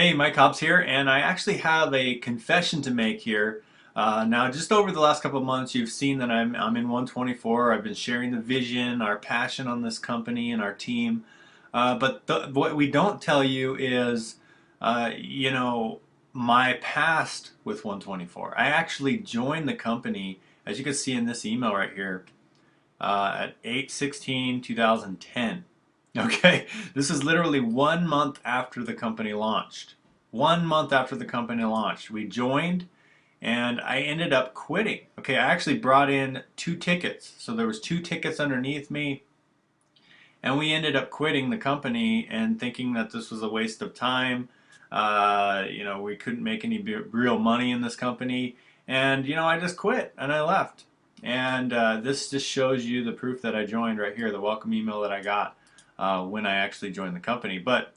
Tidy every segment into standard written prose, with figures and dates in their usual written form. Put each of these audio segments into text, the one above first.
Hey, Mike Hobbs here, and I actually have a confession to make here. Now, just over the last couple of months, you've seen that I'm in 124. I've been sharing the vision, our passion on this company and our team. But what we don't tell you is, you know, my past with 124. I actually joined the company, as you can see in this email right here, at 8/16/2010. Okay, this is literally 1 month after the company launched. 1 month after the company launched, we joined, and I ended up quitting. Okay, I actually brought in 2 tickets, so there was 2 tickets underneath me, and we ended up quitting the company and thinking that this was a waste of time. We couldn't make any real money in this company, and I just quit and I left. And this just shows you the proof that I joined right here, the welcome email that I got when I actually joined the company. But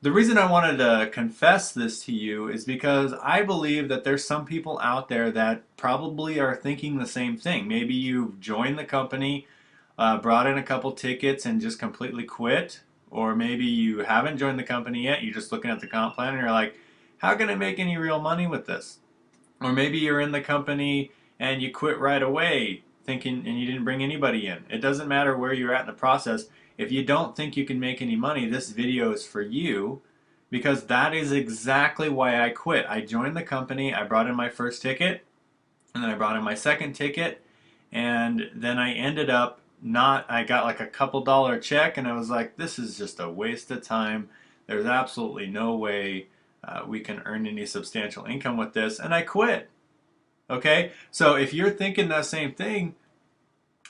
the reason I wanted to confess this to you is because I believe that there's some people out there that probably are thinking the same thing. Maybe you've joined the company, brought in a couple tickets and just completely quit. Or maybe you haven't joined the company yet, you're just looking at the comp plan and you're like, how can I make any real money with this? Or maybe you're in the company and you quit right away thinking and you didn't bring anybody in. It doesn't matter where you're at in the process. If you don't think you can make any money, this video is for you, because that is exactly why I quit. I joined the company, I brought in my first ticket, and then I brought in my second ticket, and then I ended up I got like a couple dollar check, and I was like, this is just a waste of time. There's absolutely no way we can earn any substantial income with this, and I quit. Okay, so if you're thinking that same thing,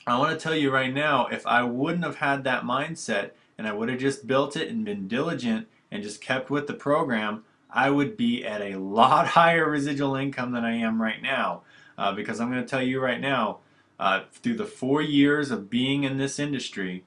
I want to tell you right now, if I wouldn't have had that mindset and I would have just built it and been diligent and just kept with the program, I would be at a lot higher residual income than I am right now. Because I'm going to tell you right now, through the 4 years of being in this industry,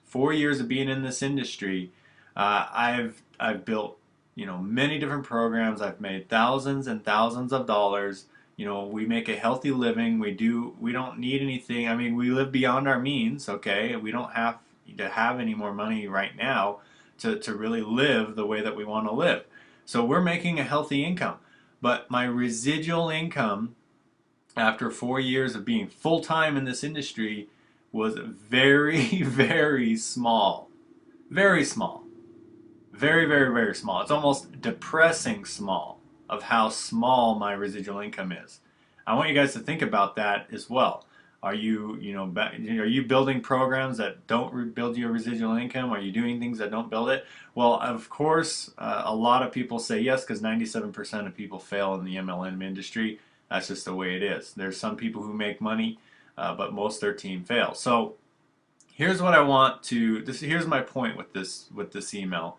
4 years of being in this industry, I've built many different programs. I've made thousands and thousands of dollars. We make a healthy living. We don't need anything. I mean, we live beyond our means, okay? We don't have to have any more money right now to really live the way that we want to live. So we're making a healthy income. But my residual income after 4 years of being full-time in this industry was very, very small. Very small. Very, very, very small. It's almost depressing small of how small my residual income is. I want you guys to think about that as well. Are you building programs that don't build your residual income? Are you doing things that don't build it? Well, of course, a lot of people say yes, because 97% of people fail in the MLM industry. That's just the way it is. There's some people who make money, but most of their team fails. So here's what I want to. Here's my point with this email.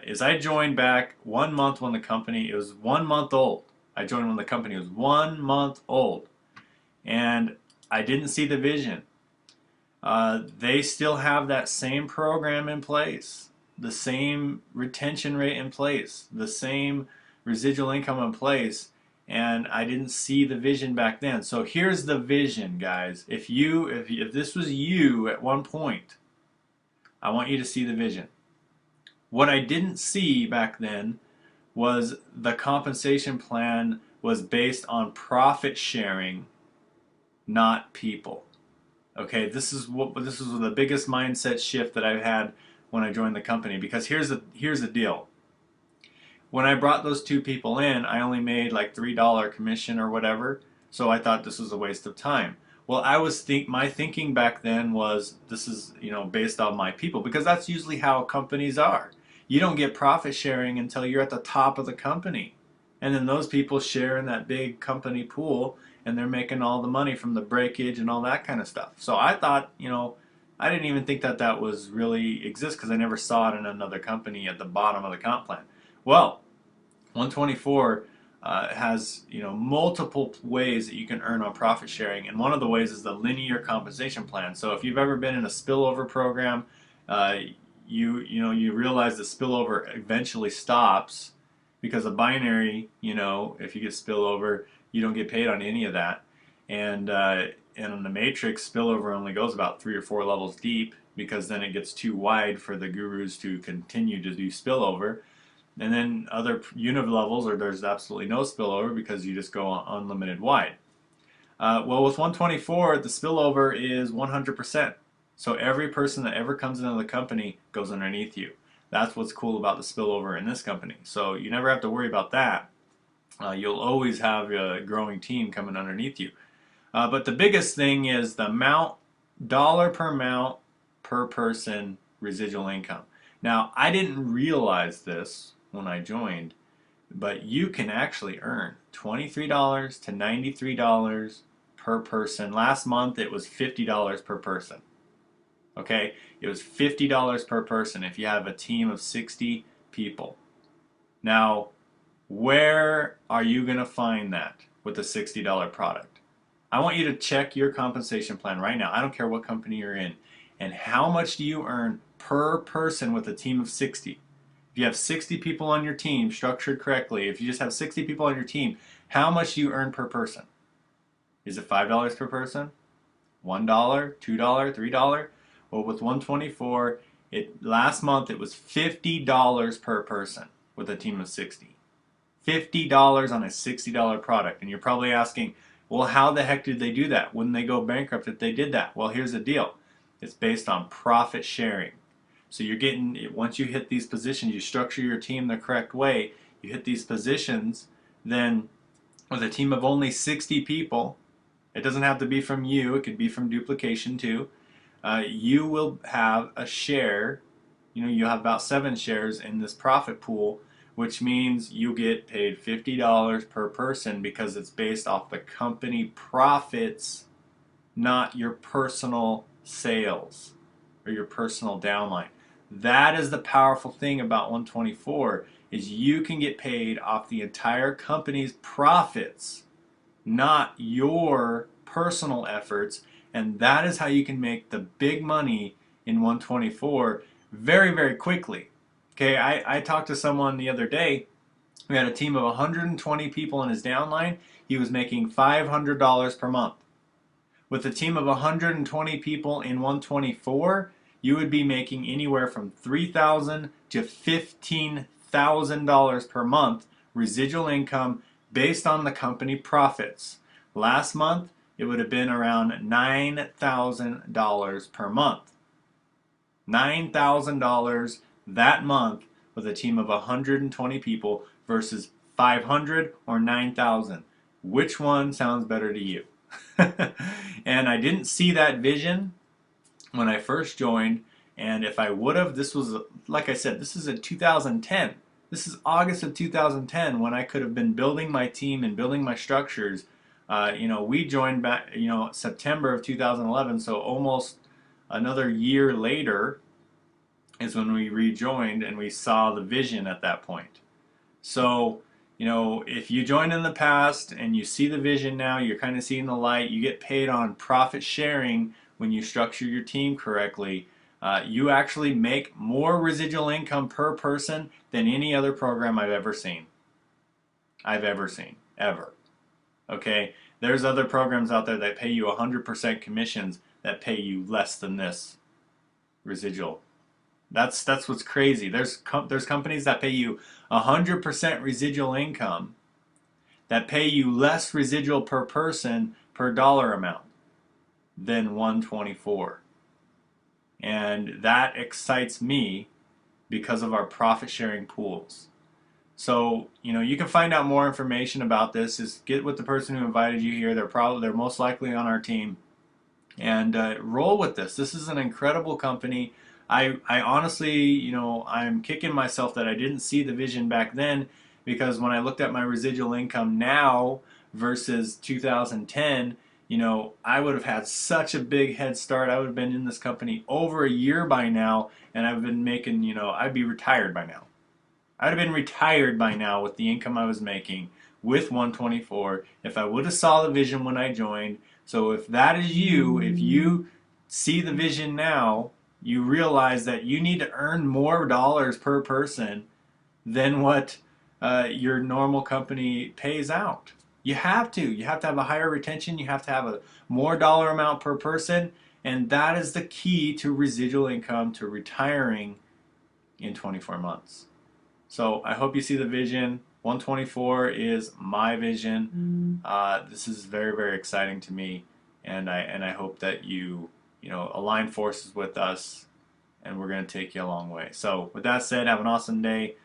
Is I joined back 1 month when the company, it was 1 month old. I joined when the company was 1 month old, and I didn't see the vision. They still have that same program in place, the same retention rate in place, the same residual income in place, and I didn't see the vision back then. So here's the vision, guys. If this was you at one point, I want you to see the vision. What I didn't see back then was the compensation plan was based on profit sharing, not people. Okay, this is the biggest mindset shift that I've had when I joined the company, because here's the deal. When I brought those 2 people in, I only made like $3 commission or whatever, so I thought this was a waste of time. Well, my thinking back then was, this is based on my people, because that's usually how companies are. You don't get profit sharing until you're at the top of the company, and then those people share in that big company pool, and they're making all the money from the breakage and all that kind of stuff. So I thought, I didn't even think that that was really exist, because I never saw it in another company at the bottom of the comp plan. Well, 124 has multiple ways that you can earn on profit sharing, and one of the ways is the linear compensation plan. So if you've ever been in a spillover program, you realize the spillover eventually stops, because a binary, if you get spillover, you don't get paid on any of that, and in the matrix, spillover only goes about 3 or 4 levels deep, because then it gets too wide for the gurus to continue to do spillover. And then other unit levels, or there's absolutely no spillover because you just go unlimited wide. Well, with 124, the spillover is 100%. So every person that ever comes into the company goes underneath you. That's what's cool about the spillover in this company. So you never have to worry about that. You'll always have a growing team coming underneath you. But the biggest thing is the amount, dollar per amount per person residual income. Now, I didn't realize this when I joined, but you can actually earn $23 to $93 per person. Last month it was $50 per person. Okay, it was $50 per person if you have a team of 60 people. Now, where are you going to find that with a $60 product? I want you to check your compensation plan right now. I don't care what company you're in. And how much do you earn per person with a team of 60? If you have 60 people on your team structured correctly, if you just have 60 people on your team, how much do you earn per person? Is it $5 per person? $1, $2, $3? Well, with 124, last month it was $50 per person with a team of 60. $50 on a $60 product. And you're probably asking, well, how the heck did they do that? Wouldn't they go bankrupt if they did that? Well, here's the deal. It's based on profit sharing. So you're getting, once you hit these positions, you structure your team the correct way, you hit these positions, then with a team of only 60 people, it doesn't have to be from you, it could be from duplication too, you will have a share, you'll have about 7 shares in this profit pool, which means you get paid $50 per person because it's based off the company profits, not your personal sales or your personal downline. That is the powerful thing about 124 is you can get paid off the entire company's profits, not your personal efforts, and that is how you can make the big money in 124 very, very quickly. Okay, I talked to someone the other day. We had a team of 120 people in his downline. He was making $500 per month. With a team of 120 people in 124, you would be making anywhere from $3,000 to $15,000 per month residual income based on the company profits. Last month, it would have been around $9,000 per month. $9,000 that month with a team of 120 people versus 500 or 9,000. Which one sounds better to you? And I didn't see that vision when I first joined, and if I would have, this was, like I said, this is in 2010. This is August of 2010 when I could have been building my team and building my structures. We joined back, September of 2011, so almost another year later is when we rejoined and we saw the vision at that point. So, if you joined in the past and you see the vision now, you're kind of seeing the light, you get paid on profit sharing when you structure your team correctly. You actually make more residual income per person than any other program I've ever seen. Ever. Okay? There's other programs out there that pay you 100% commissions that pay you less than this residual. That's what's crazy. There's companies that pay you 100% residual income that pay you less residual per person per dollar amount than 124. And that excites me because of our profit sharing pools. So, you can find out more information about this. Just get with the person who invited you here. They're most likely on our team. And roll with this. This is an incredible company. I honestly, I'm kicking myself that I didn't see the vision back then, because when I looked at my residual income now versus 2010, I would have had such a big head start. I would have been in this company over a year by now, and I've been making, I'd be retired by now. I'd have been retired by now with the income I was making with 124 if I would have saw the vision when I joined. So if that is you, if you see the vision now, you realize that you need to earn more dollars per person than what your normal company pays out. You have to. You have to have a higher retention. You have to have a more dollar amount per person. And that is the key to residual income, to retiring in 24 months. So I hope you see the vision. 124 is my vision. This is very, very exciting to me, and I hope that you know align forces with us, and we're going to take you a long way. So with that said, have an awesome day.